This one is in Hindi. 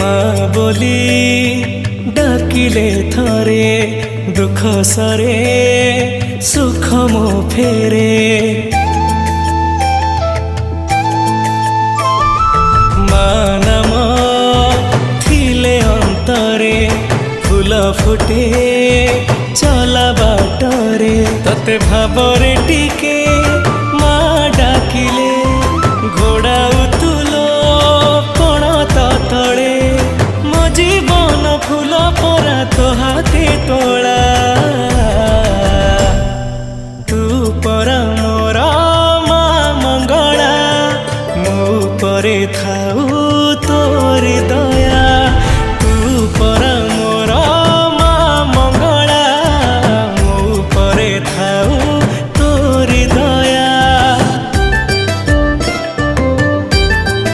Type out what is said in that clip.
माँ बोली डाकिले थरे दुख सरे सुख मो फेरे माँ नाम थिले अंतरे फूल फुटे चला बाटरे तते भाबरे टिके माँ डाकिले घोड़ा उतुलो पण तले मो जीवन फूल परा तो हाथे तोला तू परा मोरा माँ मंगला मो परे था।